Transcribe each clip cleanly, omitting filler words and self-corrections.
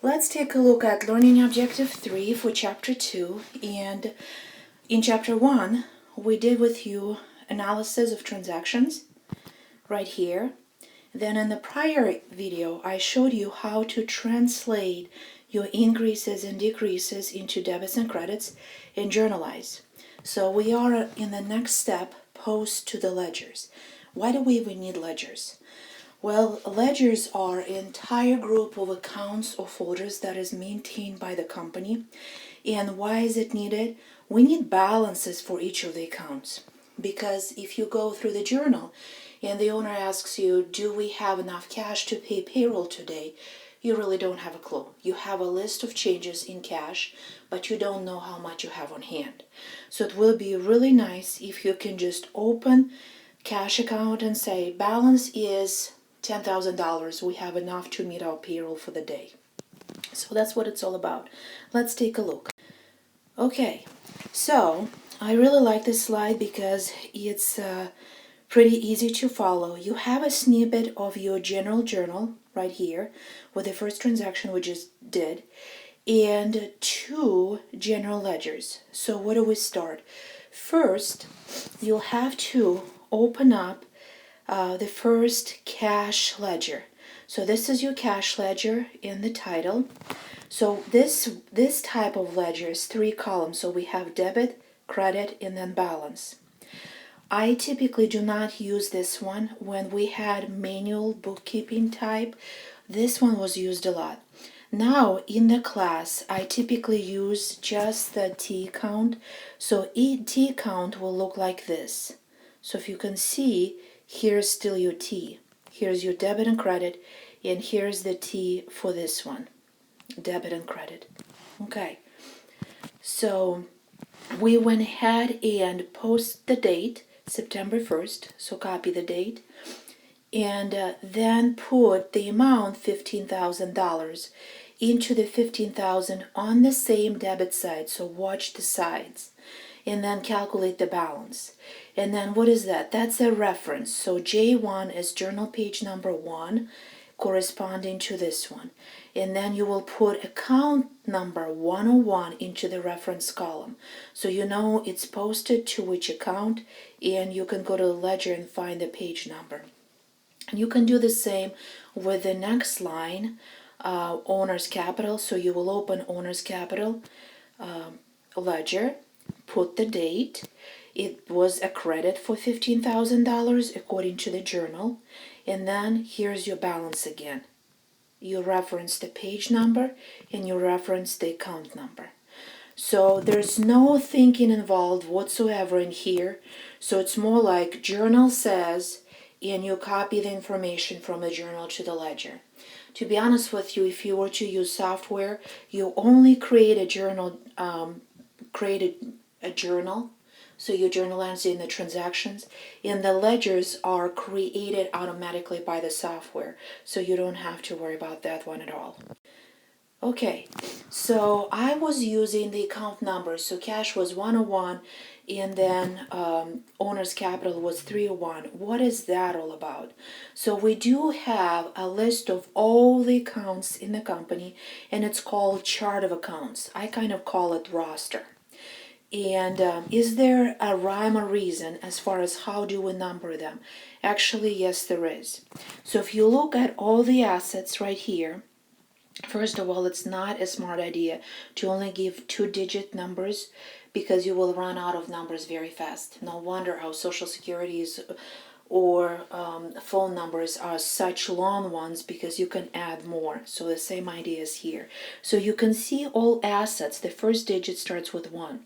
Let's take a look at Learning Objective 3 for Chapter 2. And in Chapter 1, we did with you analysis of transactions right here. Then in the prior video, I showed you how to translate your increases and decreases into debits and credits and journalize. So we are in the next step, post to the ledgers. Why do we even need ledgers? Well, ledgers are an entire group of accounts or folders that is maintained by the company. And why is it needed? We need balances for each of the accounts. Because if you go through the journal and the owner asks you, do we have enough cash to pay payroll today? You really don't have a clue. You have a list of changes in cash, but you don't know how much you have on hand. So it will be really nice if you can just open cash account and say, balance is $10,000. We have enough to meet our payroll for the day. So that's what it's all about. Let's take a look. Okay, so I really like this slide because it's pretty easy to follow. You have a snippet of your general journal right here with the first transaction we just did and two general ledgers. So where do we start? First, you'll have to open up the first cash ledger. So this is your cash ledger in the title. So this type of ledger is 3 columns. So we have debit, credit, and then balance. I typically do not use this one. When we had manual bookkeeping type, this one was used a lot. Now in the class, I typically use just the T count. So T count will look like this. So if you can see, here's still your T. Here's your debit and credit, and here's the T for this one, debit and credit. Okay, so we went ahead and post the date, September 1st, so copy the date, and then put the amount, $15,000, into the $15,000 on the same debit side, so watch the sides, and then calculate the balance. And then what is that? That's a reference. So J1 is journal page number 1 corresponding to this one. And then you will put account number 101 into the reference column. So you know it's posted to which account, and you can go to the ledger and find the page number. And you can do the same with the next line, owner's capital. So you will open owner's capital ledger, put the date. It was a credit for $15,000 according to the journal. And then here's your balance again. You reference the page number and you reference the account number. So there's no thinking involved whatsoever in here. So it's more like journal says, and you copy the information from the journal to the ledger. To be honest with you, if you were to use software, you only create a journal, so you journalize in the transactions, and the ledgers are created automatically by the software, so you don't have to worry about that one at all. Okay, so I was using the account numbers. So cash was 101, and then owner's capital was 301. What is that all about? So we do have a list of all the accounts in the company, and it's called chart of accounts. I kind of call it roster. And is there a rhyme or reason as far as how do we number them? Actually, yes, there is. So if you look at all the assets right here, first of all, it's not a smart idea to only give 2-digit numbers because you will run out of numbers very fast. No wonder how Social Security's or phone numbers are such long ones, because you can add more. So the same idea is here. So you can see all assets, the first digit starts with 1.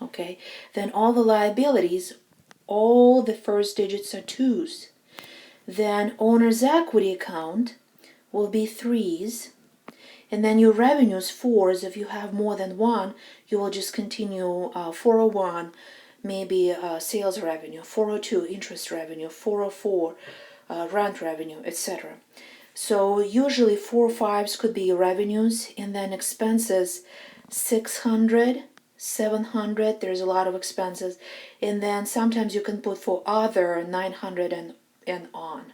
Okay, then all the liabilities, all the first digits are 2s. Then owner's equity account will be 3s. And then your revenues, 4s. If you have more than one, you will just continue 401, maybe sales revenue, 402 interest revenue, 404 rent revenue, etc. So usually 4 5s could be revenues, and then expenses, 600, 700, there's a lot of expenses, and then sometimes you can put for other 900 and on.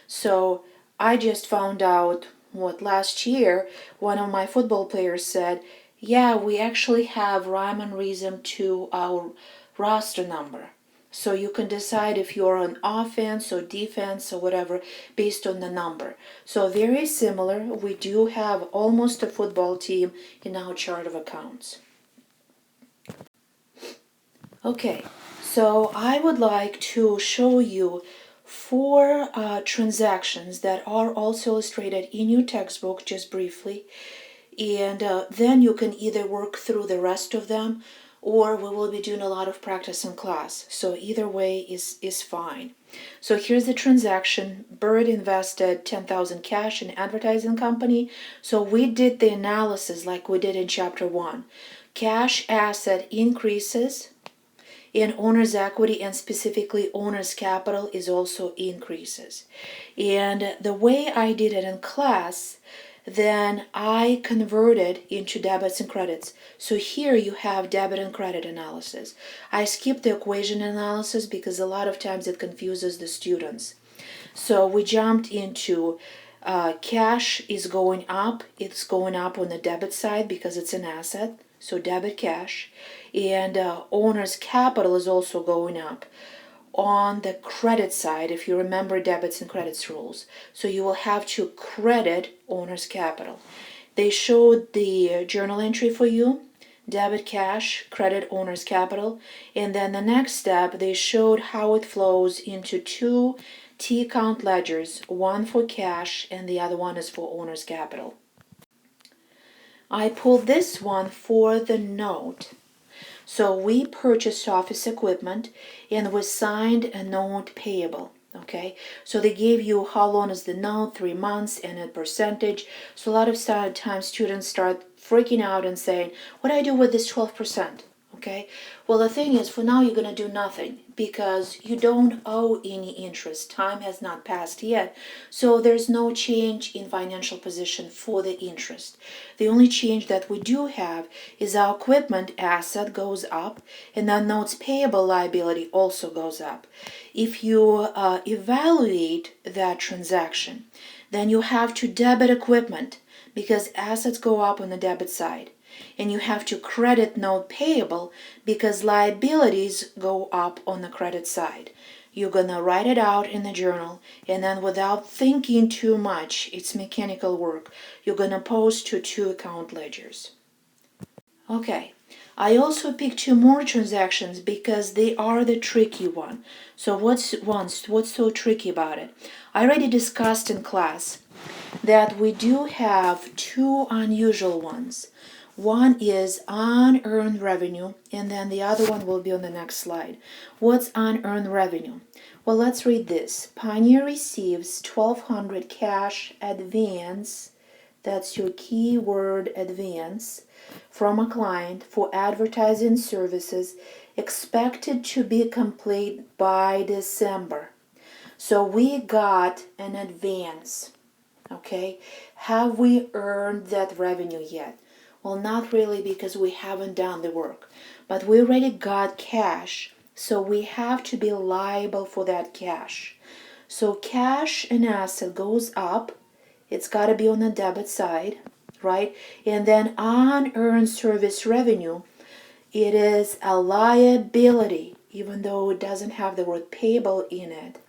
So I just found out last year, one of my football players said, yeah, we actually have rhyme and reason to our roster number. So you can decide if you're on offense or defense or whatever based on the number. So very similar. We do have almost a football team in our chart of accounts. Okay, so I would like to show you 4 transactions that are also illustrated in your textbook, just briefly. And then you can either work through the rest of them, or we will be doing a lot of practice in class. So either way is fine. So here's the transaction. Bird invested 10,000 cash in advertising company. So we did the analysis like we did in chapter 1. Cash asset increases, and owner's equity, and specifically owner's capital, is also increases. And the way I did it in class, then I converted into debits and credits. So here you have debit and credit analysis. I skipped the equation analysis because a lot of times it confuses the students. So we jumped into cash is going up. It's going up on the debit side because it's an asset. So debit cash. And owner's capital is also going up on the credit side, if you remember debits and credits rules. So you will have to credit owner's capital. They showed the journal entry for you, debit cash, credit owner's capital, and then the next step, they showed how it flows into 2 T-account ledgers, one for cash and the other one is for owner's capital. I pulled this one for the note. So we purchased office equipment and we signed a note payable. Okay, so they gave you how long is the note, 3 months, and a percentage. So a lot of times students start freaking out and saying, what do I do with this 12%? Okay, well, the thing is, for now you're going to do nothing because you don't owe any interest. Time has not passed yet, so there's no change in financial position for the interest. The only change that we do have is our equipment asset goes up and our notes payable liability also goes up. If you evaluate that transaction, then you have to debit equipment because assets go up on the debit side. And you have to credit note payable because liabilities go up on the credit side. You're going to write it out in the journal, and then without thinking too much, it's mechanical work, you're going to post to 2 account ledgers. Okay, I also picked 2 more transactions because they are the tricky one. So what's so tricky about it? I already discussed in class that we do have 2 unusual ones. One is unearned revenue, and then the other one will be on the next slide. What's unearned revenue? Well, let's read this. Pioneer receives $1,200 cash advance, that's your keyword advance, from a client for advertising services expected to be complete by December. So we got an advance, okay? Have we earned that revenue yet? Well, not really because we haven't done the work, but we already got cash, so we have to be liable for that cash. So cash and asset goes up, it's got to be on the debit side, right? And then unearned service revenue, it is a liability, even though it doesn't have the word payable in it,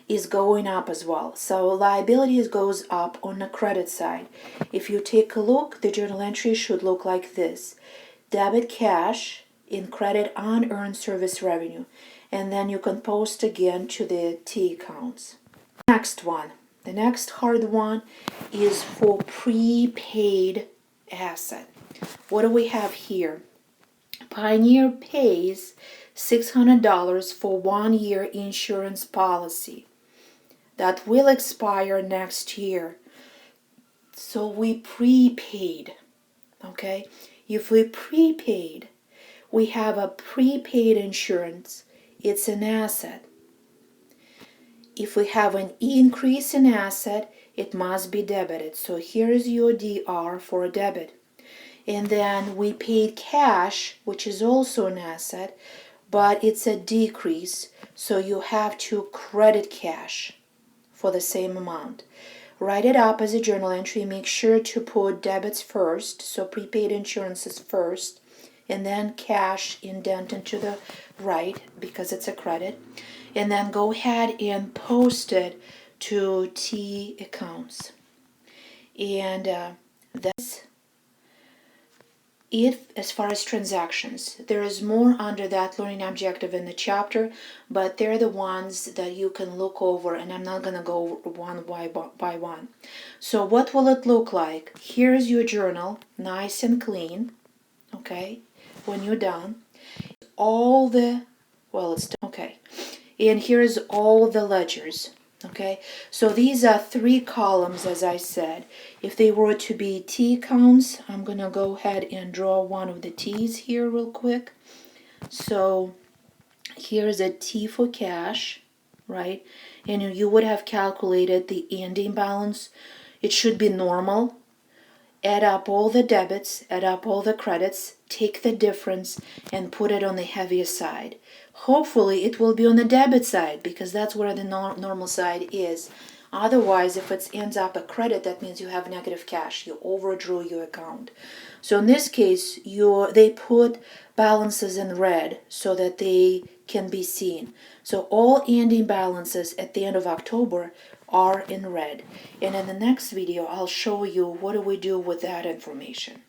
is going up as well. So liabilities goes up on the credit side. If you take a look, the journal entry should look like this. Debit cash in credit unearned service revenue. And then you can post again to the T accounts. Next one. The next hard one is for prepaid asset. What do we have here? Pioneer pays $600 for 1-year insurance policy that will expire next year. So we prepaid, okay? If we prepaid, we have a prepaid insurance. It's an asset. If we have an increase in asset, it must be debited. So here's your DR for a debit. And then we paid cash, which is also an asset, but it's a decrease. So you have to credit cash for the same amount. write it up as a journal entry. Make sure to put debits first, so prepaid insurances first, and then cash indented to the right because it's a credit. And then go ahead and post it to T accounts. And that's it as far as transactions. There is more under that learning objective in the chapter, but they're the ones that you can look over, and I'm not going to go one by one. So what will it look like? Here's your journal, nice and clean, okay, when you're done. All the, well, it's, okay, and here's all the ledgers. Okay, so these are 3 columns, as I said. If they were to be T accounts, I'm going to go ahead and draw one of the T's here real quick. So here's a T for cash, right? And you would have calculated the ending balance. It should be normal. Add up all the debits, add up all the credits, take the difference and put it on the heavier side. Hopefully it will be on the debit side because that's where the normal side is. Otherwise, if it ends up a credit, that means you have negative cash. You overdrew your account. So in this case, they put balances in red so that they can be seen. So all ending balances at the end of October are in red. And in the next video, I'll show you what do we do with that information.